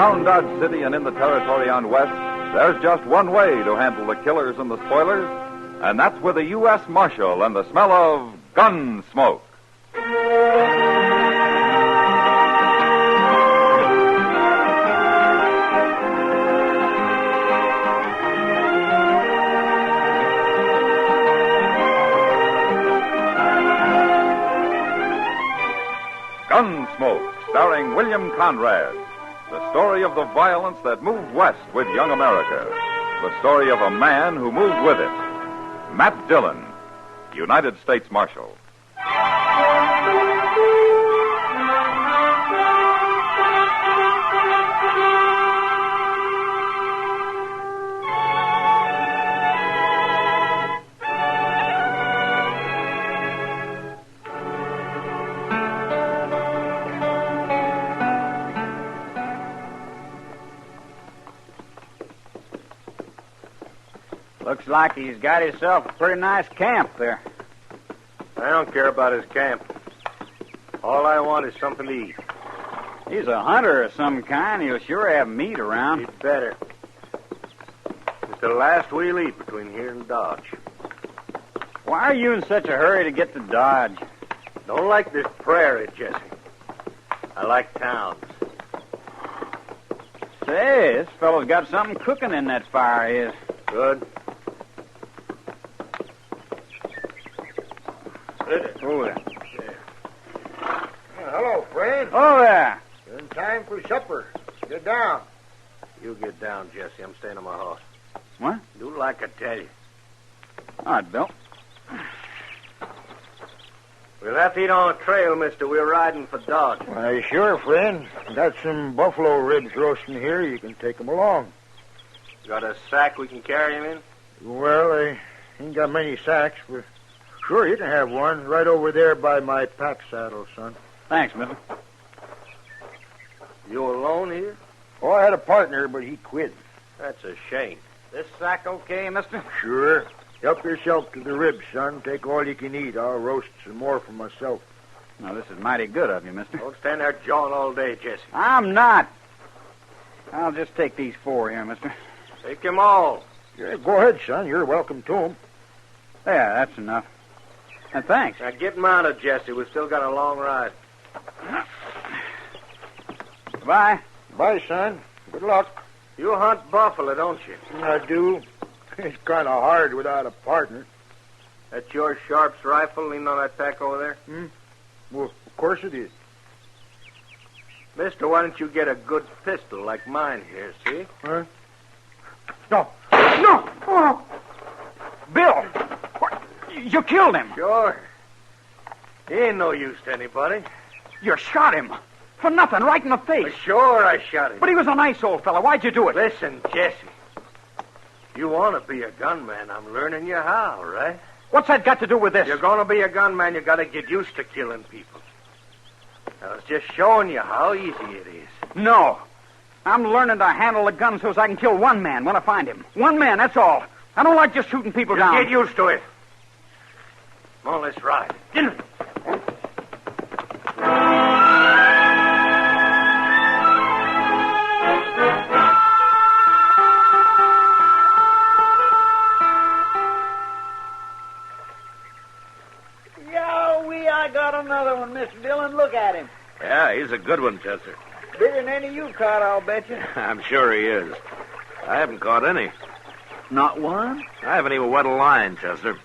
Around Dodge City and in the territory on West, there's just one way to handle the killers and the spoilers, and that's with a U.S. Marshal and the smell of Gunsmoke. Gunsmoke, starring William Conrad. The story of the violence that moved west with young America. The story of a man who moved with it. Matt Dillon, United States Marshal. Looks like he's got himself a pretty nice camp there. I don't care about his camp. All I want is something to eat. He's a hunter of some kind. He'll sure have meat around. He'd better. It's the last we'll eat between here and Dodge. Why are you in such a hurry to get to Dodge? Don't like this prairie, Jesse. I like towns. Say, this fellow's got something cooking in that fire of his. Good. Oh, there. Hello, friend. Oh, there. In time for supper. Get down. You get down, Jesse. I'm staying on my horse. What? Do like I tell you. All right, Bill. We'll have to eat on the trail, mister. We're riding for Dodge. Why, sure, friend. Got some buffalo ribs roasting here. You can take them along. Got a sack we can carry him in? Well, I ain't got many sacks, but sure, you can have one right over there by my pack saddle, son. Thanks, mister. You alone here? Oh, I had a partner, but he quit. That's a shame. This sack okay, mister? Sure. Help yourself to the ribs, son. Take all you can eat. I'll roast some more for myself. Now, this is mighty good of you, mister. Don't stand there jawing all day, Jesse. I'm not. I'll just take these 4 here, mister. Take them all. Yeah, go ahead, son. You're welcome to them. There, that's enough. And thanks. Now get mounted, Jesse. We've still got a long ride. Goodbye. Bye, son. Good luck. You hunt buffalo, don't you? I do. It's kind of hard without a partner. That's your Sharp's rifle leaning on that pack over there? Well, of course it is. Mister, why don't you get a good pistol like mine here, see? Huh? No. No! Oh. Bill! What? You killed him. Sure. He ain't no use to anybody. You shot him. For nothing, right in the face. Sure, I shot him. But he was a nice old fella. Why'd you do it? Listen, Jesse. You want to be a gunman. I'm learning you how, right? What's that got to do with this? You're going to be a gunman, you got to get used to killing people. I was just showing you how easy it is. No. I'm learning to handle a gun so as I can kill one man when I find him. One man, that's all. I don't like just shooting people down. Get used to it. Come on, let's ride. Get in. I got another one, Mr. Dillon. Look at him. Yeah, he's a good one, Chester. Bigger than any you caught, I'll bet you. I'm sure he is. I haven't caught any. Not one? I haven't even wet a line, Chester.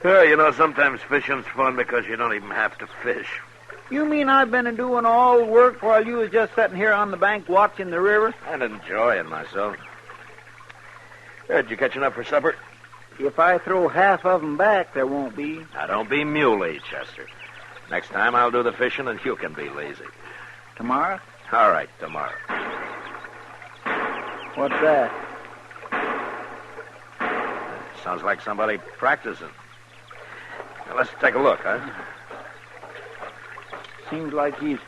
You know, sometimes fishing's fun because you don't even have to fish. You mean I've been doing all the work while you was just sitting here on the bank watching the river? And enjoying myself. Did you catch enough for supper? If I throw half of them back, there won't be. Now, don't be muley, Chester. Next time I'll do the fishing and you can be lazy. Tomorrow? All right, tomorrow. What's that? Sounds like somebody practicing. Now, let's take a look, huh? Seems like he's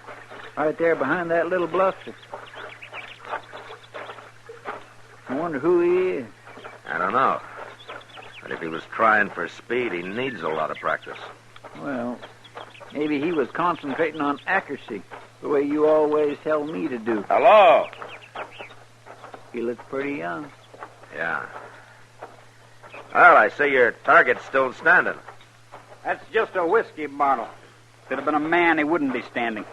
right there behind that little bluster. I wonder who he is. I don't know. But if he was trying for speed, he needs a lot of practice. Well, maybe he was concentrating on accuracy. The way you always tell me to do. Hello? He looks pretty young. Yeah. Well, I see your target's still standing. That's just a whiskey bottle. If it had been a man, he wouldn't be standing.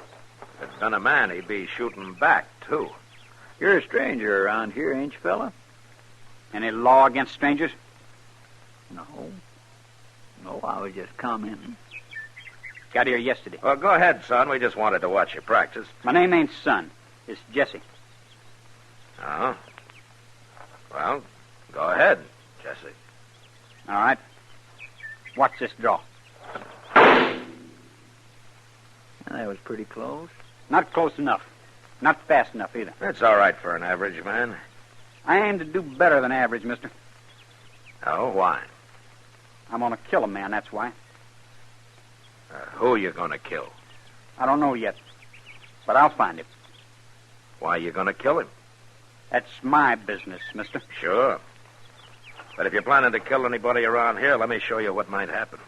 If it'd been a man, he'd be shooting back, too. You're a stranger around here, ain't you, fella? Any law against strangers? No. No, I was just commenting. Got here yesterday. Well, go ahead, son. We just wanted to watch you practice. My name ain't Son. It's Jesse. Oh? Well, go ahead, Jesse. All right. Watch this draw. That was pretty close. Not close enough. Not fast enough, either. That's all right for an average man. I aim to do better than average, mister. Oh, why? I'm going to kill a man, that's why. Who you going to kill? I don't know yet. But I'll find him. Why you going to kill him? That's my business, mister. Sure. But if you're planning to kill anybody around here, let me show you what might happen.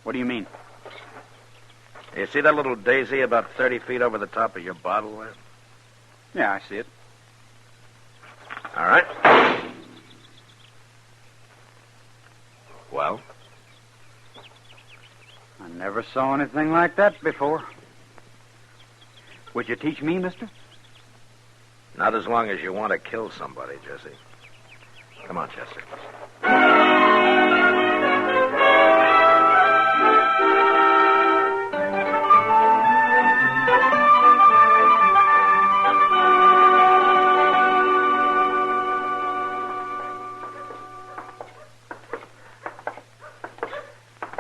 What do you mean? You see that little daisy about 30 feet over the top of your bottle there? Yeah, I see it. All right. Well? I never saw anything like that before. Would you teach me, mister? Not as long as you want to kill somebody, Jesse. Come on, Chester.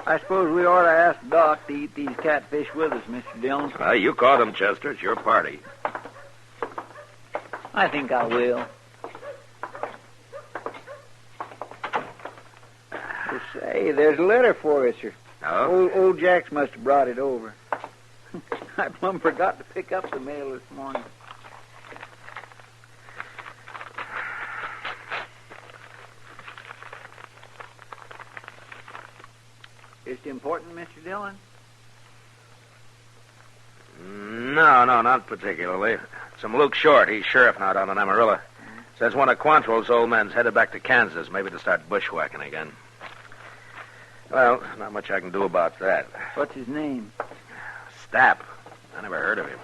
I suppose we ought to ask Doc to eat these catfish with us, Mr. Dillon. You caught him, Chester. It's your party. I think I will. Say, there's a letter for us, sir. Oh? Old Jacks must have brought it over. I plumb forgot to pick up the mail this morning. Is it important, Mr. Dillon? No, not particularly. Some Luke Short. He's sheriff now down in Amarillo. Says one of Quantrill's old men's headed back to Kansas, maybe to start bushwhacking again. Well, not much I can do about that. What's his name? Stapp. I never heard of him.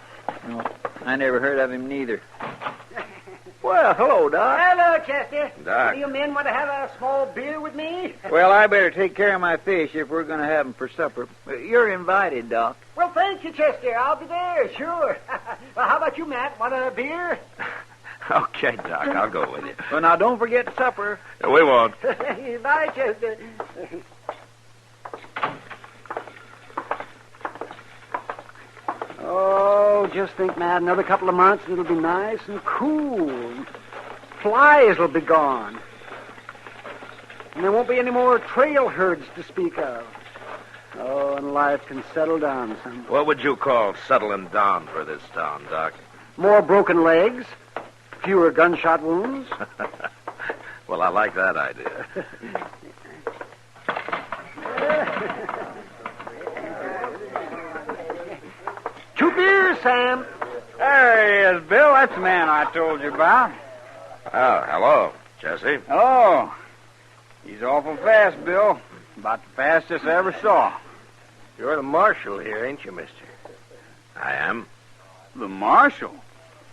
No, I never heard of him neither. Well, hello, Doc. Hello, Chester. Doc. Do you men want to have a small beer with me? Well, I better take care of my fish if we're going to have them for supper. You're invited, Doc. Well, thank you, Chester. I'll be there, sure. Well, how about you, Matt? Want a beer? Okay, Doc, I'll go with you. Well, now, don't forget supper. We won't. Bye, Chester. Oh, just think, Matt, another couple of months and it'll be nice and cool. Flies will be gone. And there won't be any more trail herds to speak of. Oh, and life can settle down some. What would you call settling down for this town, Doc? More broken legs, fewer gunshot wounds. Well, I like that idea. Two beers, Sam. There he is, Bill. That's the man I told you about. Oh, hello, Jesse. Oh, he's awful fast, Bill. About the fastest I ever saw. You're the marshal here, ain't you, mister? I am. The marshal?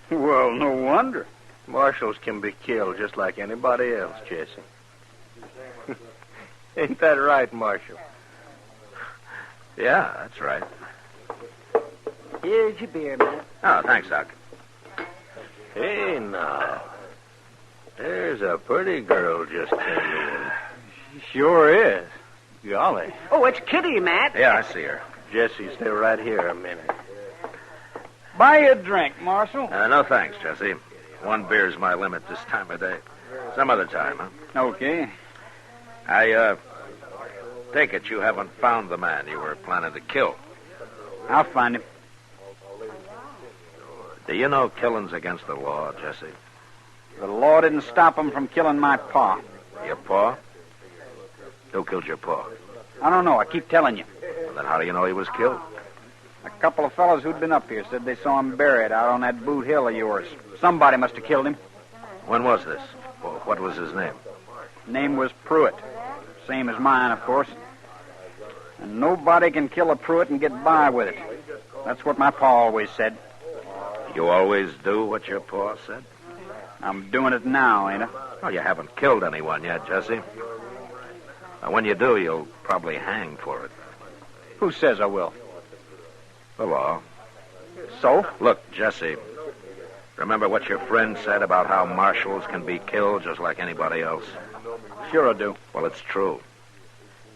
Well, no wonder. Marshals can be killed just like anybody else, Jesse. Ain't that right, Marshal? Yeah, that's right. Here's your beer, Matt. Oh, thanks, Doc. Hey, now. There's a pretty girl just came in. Sure is. Golly. Oh, it's Kitty, Matt. Yeah, I see her. Jesse, stay right here a minute. Buy you a drink, Marshal. No, thanks, Jesse. One beer's my limit this time of day. Some other time, huh? Okay. I take it you haven't found the man you were planning to kill. I'll find him. Do you know killing's against the law, Jesse? The law didn't stop him from killing my pa. Your pa? Who killed your pa? I don't know. I keep telling you. Well, then how do you know he was killed? A couple of fellows who'd been up here said they saw him buried out on that boot hill of yours. Somebody must have killed him. When was this? Well, what was his name? Name was Pruitt. Same as mine, of course. And nobody can kill a Pruitt and get by with it. That's what my pa always said. You always do what your pa said? I'm doing it now, ain't I? Well, you haven't killed anyone yet, Jesse. Now, when you do, you'll probably hang for it. Who says I will? The law. So? Look, Jesse, remember what your friend said about how marshals can be killed just like anybody else? Sure I do. Well, it's true.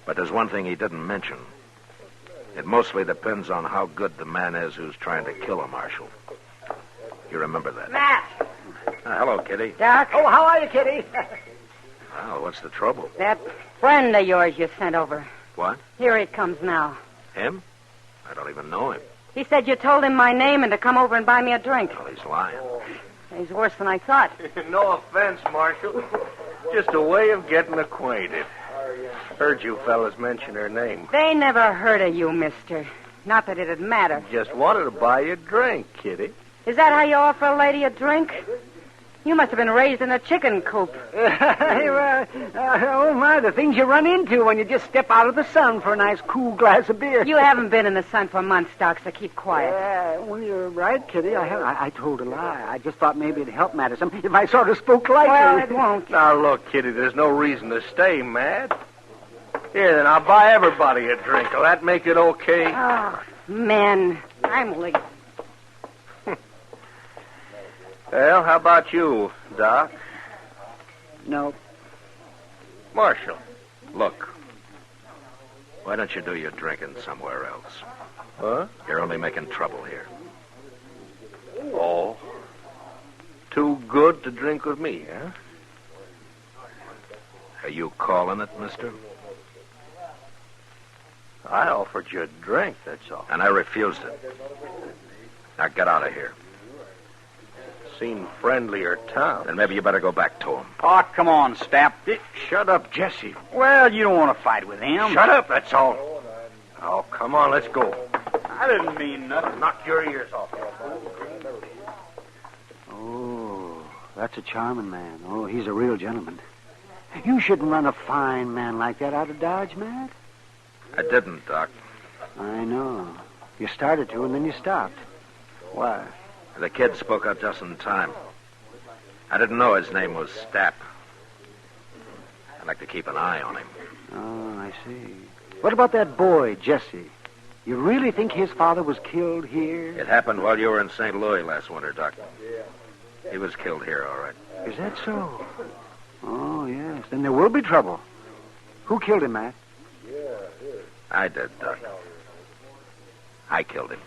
But there's one thing he didn't mention. It mostly depends on how good the man is who's trying to kill a marshal. You remember that? Matt. Hello, Kitty. Doc. Oh, how are you, Kitty? Well, what's the trouble? That friend of yours you sent over. What? Here he comes now. Him? I don't even know him. He said you told him my name and to come over and buy me a drink. Well, he's lying. He's worse than I thought. No offense, Marshal. Just a way of getting acquainted. Heard you fellas mention her name. They never heard of you, mister. Not that it'd matter. Just wanted to buy you a drink, Kitty. Is that how you offer a lady a drink? You must have been raised in a chicken coop. Oh, my, the things you run into when you just step out of the sun for a nice cool glass of beer. You haven't been in the sun for months, Doc, so keep quiet. Well, you're right, Kitty. I told a lie. I just thought maybe it'd help matters if I sort of spoke lightly. Well, it won't. Now, look, Kitty, there's no reason to stay mad. Here, then, I'll buy everybody a drink. Will that make it okay? Oh, men. I'm late. Well, how about you, Doc? No. Marshal. Look, why don't you do your drinking somewhere else? Huh? You're only making trouble here. Oh. Too good to drink with me, huh? Are you calling it, mister? I offered you a drink, that's all. And I refused it. Now get out of here. Seen friendlier town. Then maybe you better go back to him. Oh, come on, Stap. Shut up, Jesse. Well, you don't want to fight with him. Shut up, that's all. Oh, come on, let's go. I didn't mean nothing. Knock your ears off. Oh, that's a charming man. Oh, he's a real gentleman. You shouldn't run a fine man like that out of Dodge, Matt. I didn't, Doc. I know. You started to, and then you stopped. Why? The kid spoke up just in time. I didn't know his name was Stapp. I'd like to keep an eye on him. Oh, I see. What about that boy, Jesse? You really think his father was killed here? It happened while you were in St. Louis last winter, Doc. He was killed here, all right. Is that so? Oh, yes. Then there will be trouble. Who killed him, Matt? I did, Doc. I killed him.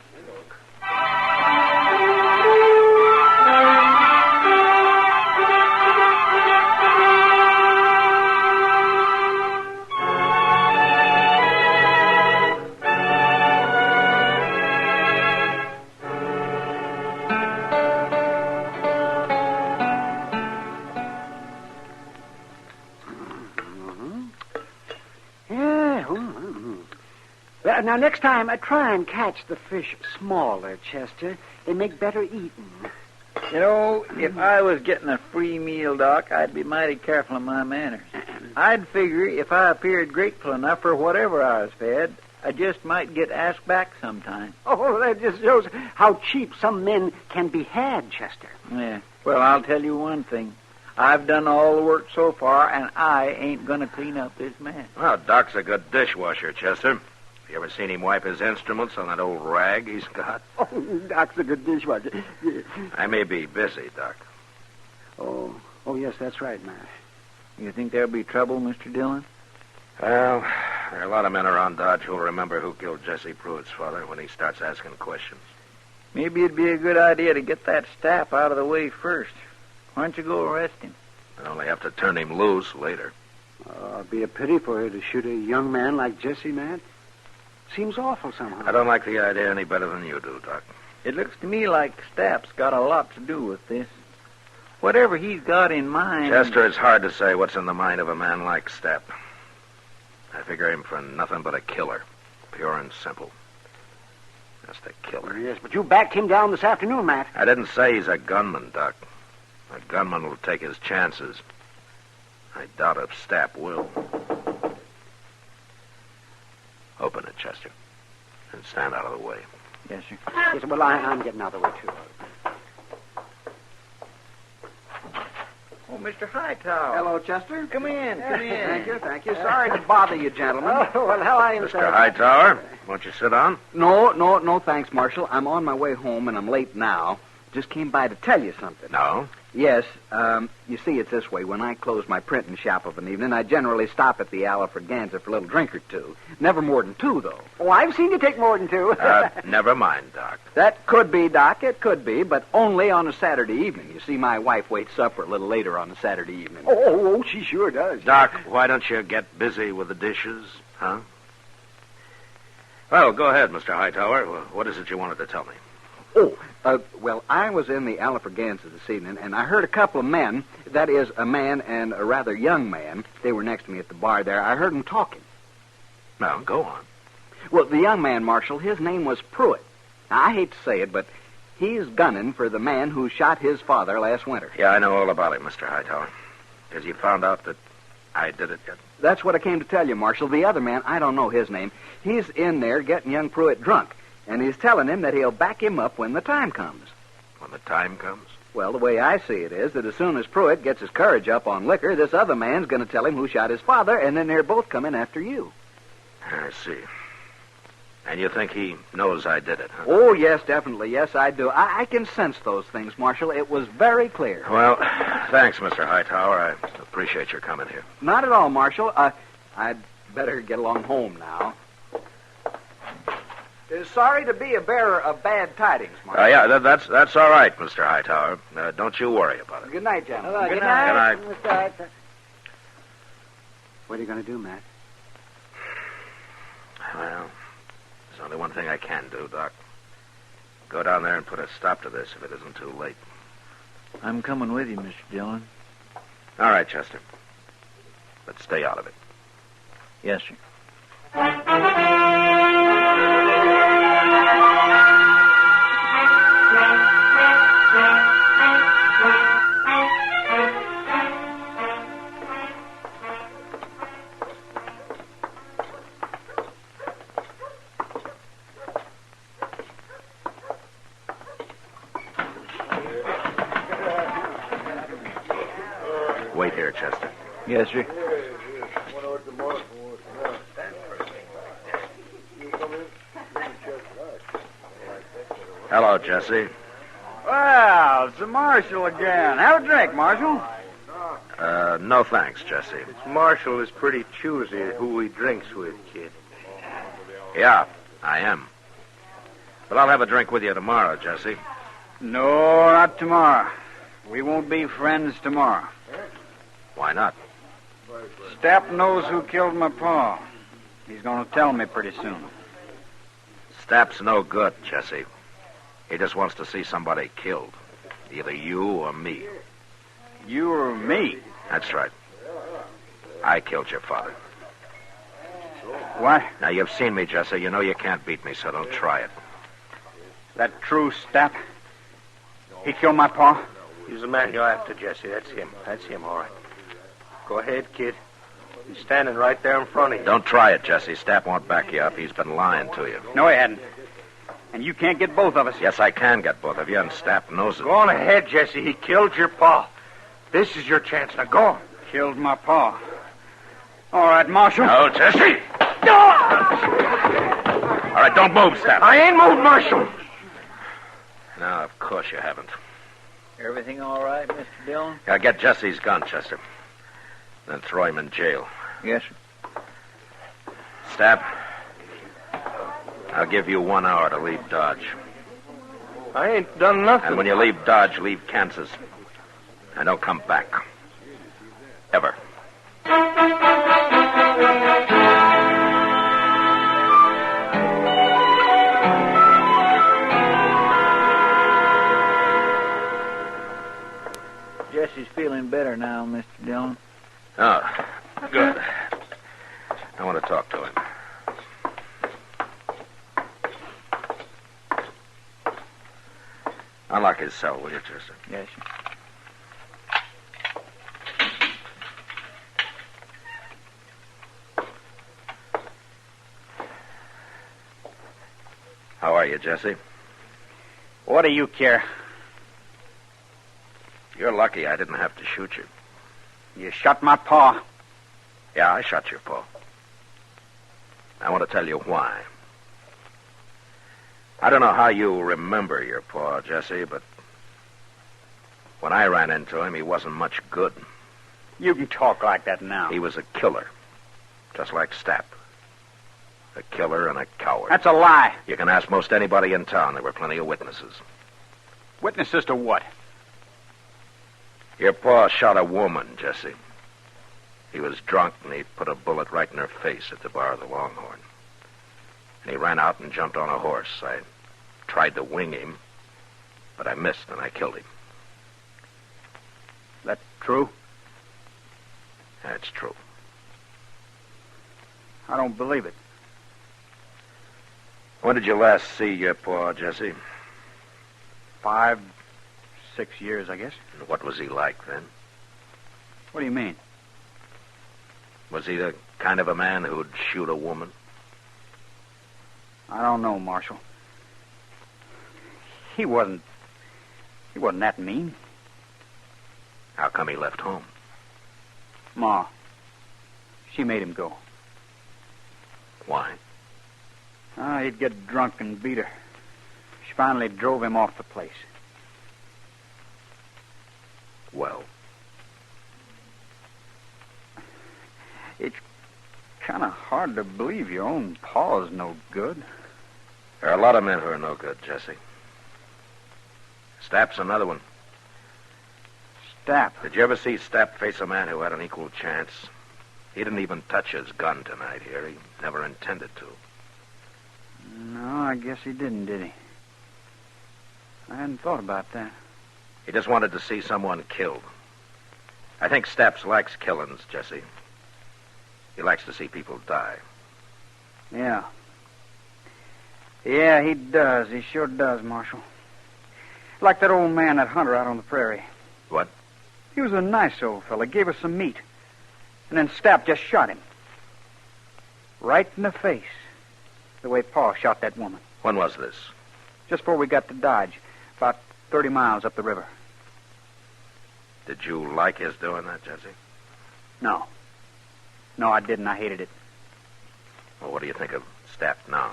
Now, next time, try and catch the fish smaller, Chester. They make better eating. You know, if I was getting a free meal, Doc, I'd be mighty careful in my manners. I'd figure if I appeared grateful enough for whatever I was fed, I just might get asked back sometime. Oh, that just shows how cheap some men can be had, Chester. Yeah. Well, I'll tell you one thing. I've done all the work so far, and I ain't going to clean up this mess. Well, Doc's a good dishwasher, Chester. You ever seen him wipe his instruments on that old rag he's got? Oh, Doc's a good dishwasher. I may be busy, Doc. Oh, yes, that's right, Matt. You think there'll be trouble, Mr. Dillon? Well, there are a lot of men around Dodge who'll remember who killed Jesse Pruitt's father when he starts asking questions. Maybe it'd be a good idea to get that Stapp out of the way first. Why don't you go arrest him? I'd only have to turn him loose later. It'd be a pity for her to shoot a young man like Jesse, Matt. Seems awful somehow. I don't like the idea any better than you do, Doc. It looks to me like Stapp's got a lot to do with this. Whatever he's got in mind... Chester, it's hard to say what's in the mind of a man like Stapp. I figure him for nothing but a killer, pure and simple. That's the killer. Yes, but you backed him down this afternoon, Matt. I didn't say he's a gunman, Doc. A gunman will take his chances. I doubt if Stapp will. Open it, Chester. And stand out of the way. Yes, sir. Yes, well, I'm getting out of the way, too. Oh, Mr. Hightower. Hello, Chester. Come in. Thank you. Sorry to bother you, gentlemen. Oh, well, how are you, Mr. Hightower, won't you sit down? No, thanks, Marshal. I'm on my way home, and I'm late now. Just came by to tell you something. No? Yes, you see, it's this way. When I close my printing shop of an evening, I generally stop at the Alfraganza for a little drink or two. Never more than two, though. Oh, I've seen you take more than two. Never mind, Doc. That could be, Doc, it could be, but only on a Saturday evening. You see, my wife waits supper a little later on a Saturday evening. Oh, she sure does. Doc, why don't you get busy with the dishes, huh? Well, go ahead, Mr. Hightower. What is it you wanted to tell me? Well, I was in the Alfraganza this evening, and I heard a couple of men, that is, a man and a rather young man, they were next to me at the bar there. I heard them talking. Well, go on. Well, the young man, Marshal, his name was Pruitt. Now, I hate to say it, but he's gunning for the man who shot his father last winter. Yeah, I know all about it, Mr. Hightower. Has you found out that I did it yet? That's what I came to tell you, Marshal. The other man, I don't know his name, he's in there getting young Pruitt drunk. And he's telling him that he'll back him up when the time comes. When the time comes? Well, the way I see it is that as soon as Pruitt gets his courage up on liquor, this other man's going to tell him who shot his father, and then they're both coming after you. I see. And you think he knows I did it, huh? Oh, yes, definitely. Yes, I do. I can sense those things, Marshal. It was very clear. Well, thanks, Mr. Hightower. I appreciate your coming here. Not at all, Marshal. I'd better get along home now. Sorry to be a bearer of bad tidings, Marshal. Yeah, that's all right, Mr. Hightower. Don't you worry about it. Good night, gentlemen. Good night. Good night. What are you going to do, Matt? Well, there's only one thing I can do, Doc. Go down there and put a stop to this if it isn't too late. I'm coming with you, Mr. Dillon. All right, Chester. But stay out of it. Yes, sir. Wait here, Chester. Yes, sir. Hello, Jesse. Well, it's the Marshal again. Have a drink, Marshal. No thanks, Jesse. Marshal is pretty choosy who he drinks with, kid. Yeah, I am. But I'll have a drink with you tomorrow, Jesse. No, not tomorrow. We won't be friends tomorrow. Why not? Stapp knows who killed my pa. He's going to tell me pretty soon. Stapp's no good, Jesse. He just wants to see somebody killed. Either you or me. You or me? That's right. I killed your father. What? Now, you've seen me, Jesse. You know you can't beat me, so don't try it. That true, Stapp? He killed my pa? He's the man you're after, Jesse. That's him, all right. Go ahead, kid. He's standing right there in front of you. Don't try it, Jesse. Stapp won't back you up. He's been lying to you. No, he hadn't. And you can't get both of us. Yes, I can get both of you, and Stapp knows it. Go on ahead, Jesse. He killed your pa. This is your chance. Now, go on. Killed my pa. All right, Marshal. No, Jesse! All right, don't move, Stapp. I ain't moved, Marshal. No, of course you haven't. Everything all right, Mr. Dillon? Now, get Jesse's gun, Chester. Then throw him in jail. Yes, sir. Stapp, I'll give you 1 hour to leave Dodge. I ain't done nothing. And when you leave Dodge, leave Kansas. And don't come back. Ever. Jesse's feeling better now, Mr. Dillon. Oh, good. I want to talk to him. Unlock his cell, will you, Chester? Yes, sir. How are you, Jesse? What do you care? You're lucky I didn't have to shoot you. You shot my paw. Yeah, I shot your paw. I want to tell you why. I don't know how you remember your paw, Jesse, but when I ran into him, he wasn't much good. You can talk like that now. He was a killer, just like Stapp. A killer and a coward. That's a lie. You can ask most anybody in town. There were plenty of witnesses. Witnesses to what? Your pa shot a woman, Jesse. He was drunk, and he put a bullet right in her face at the bar of the Longhorn. And he ran out and jumped on a horse. I tried to wing him, but I missed, and I killed him. That true? That's true. I don't believe it. When did you last see your pa, Jesse? 5, 6 years, I guess. And what was he like then? What do you mean? Was he the kind of a man who'd shoot a woman? I don't know, Marshal. He wasn't that mean. How come he left home? Ma, she made him go. Why? He'd get drunk and beat her. She finally drove him off the place. Well? It's kind of hard to believe your own paw's no good. There are a lot of men who are no good, Jesse. Stapp's another one. Stapp? Did you ever see Stapp face a man who had an equal chance? He didn't even touch his gun tonight here. He never intended to. No, I guess he didn't, did he? I hadn't thought about that. He just wanted to see someone killed. I think Stapp likes killings, Jesse. He likes to see people die. Yeah. Yeah, he does. He sure does, Marshal. Like that old man, that hunter out on the prairie. What? He was a nice old fella. Gave us some meat. And then Stapp just shot him. Right in the face. The way Pa shot that woman. When was this? Just before we got to Dodge. About 30 miles up the river. Did you like his doing that, Jesse? No. No, I didn't. I hated it. Well, what do you think of Stapp now?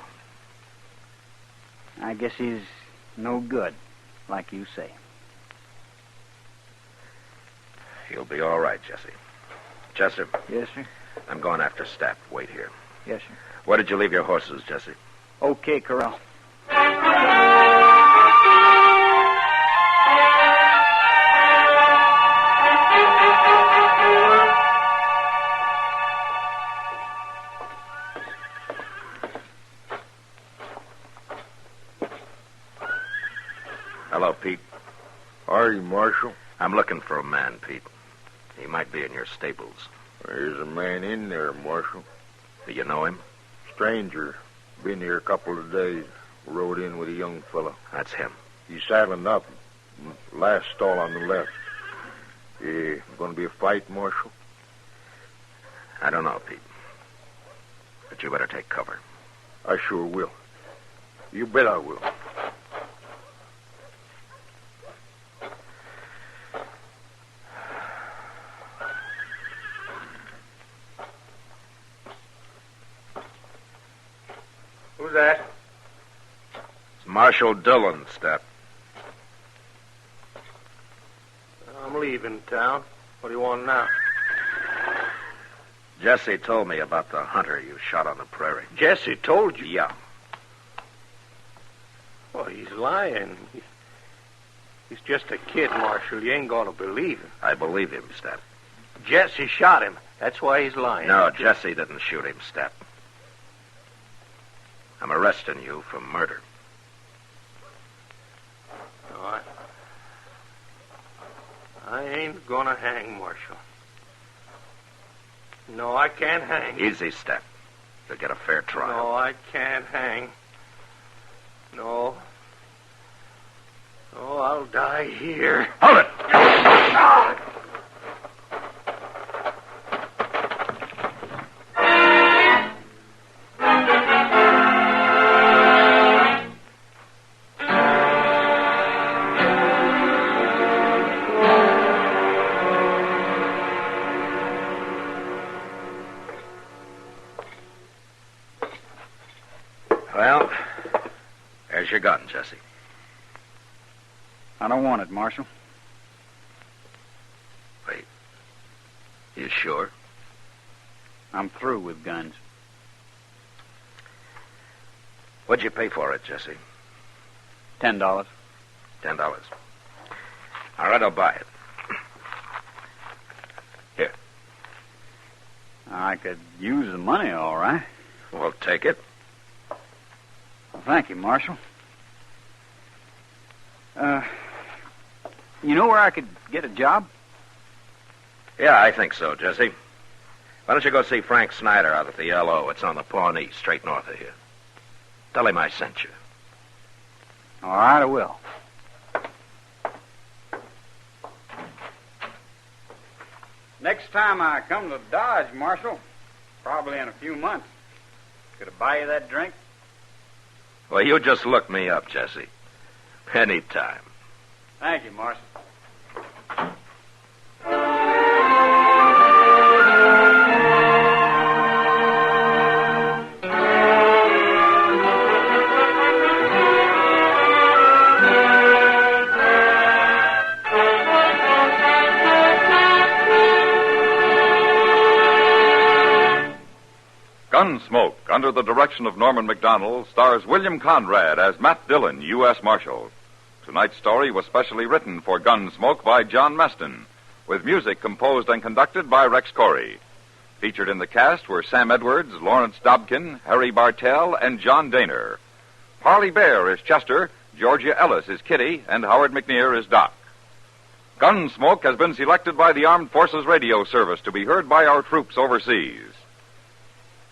I guess he's no good, like you say. He'll be all right, Jesse. Chester? Yes, sir? I'm going after Stapp. Wait here. Yes, sir. Where did you leave your horses, Jesse? Okay, Corral. Hello, Pete. Are you, Marshal? I'm looking for a man, Pete. He might be in your stables. There's a man in there, Marshal. Do you know him? Stranger. Been here a couple of days. Rode in with a young fellow. That's him. He's saddling up. Last stall on the left. Going to be a fight, Marshal? I don't know, Pete. But you better take cover. I sure will. You bet I will. Who's that? It's Marshal Dillon, Stapp. I'm leaving town. What do you want now? Jesse told me about the hunter you shot on the prairie. Jesse told you? Yeah. Well, he's lying. He's just a kid, Marshal. You ain't gonna believe him. I believe him, Stapp. Jesse shot him. That's why he's lying. No, Jesse didn't shoot him, Stapp. I'm arresting you for murder. No, I ain't gonna hang, Marshal. No, I can't hang. Easy, Stapp. You'll get a fair trial. No, I can't hang. No. Oh, I'll die here. Hold it! Well, there's your gun, Jesse. I don't want it, Marshal. Wait. You sure? I'm through with guns. What'd you pay for it, Jesse? $10. $10. All right, I'll buy it. Here. I could use the money, all right. Well, take it. Well, thank you, Marshal. You know where I could get a job? Yeah, I think so, Jesse. Why don't you go see Frank Snyder out at the L.O.? It's on the Pawnee, straight north of here. Tell him I sent you. All right, I will. Next time I come to Dodge, Marshal, probably in a few months, could I buy you that drink? Well, you just look me up, Jesse. Anytime. Thank you, Marshal. Gunsmoke, under the direction of Norman Macdonnell, stars William Conrad as Matt Dillon, U.S. Marshal. Tonight's story was specially written for Gunsmoke by John Meston, with music composed and conducted by Rex Corey. Featured in the cast were Sam Edwards, Lawrence Dobkin, Harry Bartell, and John Daner. Parley Bear is Chester, Georgia Ellis is Kitty, and Howard McNear is Doc. Gunsmoke has been selected by the Armed Forces Radio Service to be heard by our troops overseas.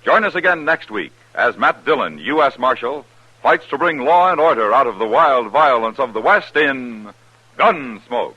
Join us again next week as Matt Dillon, U.S. Marshal, fights to bring law and order out of the wild violence of the West in Gunsmoke.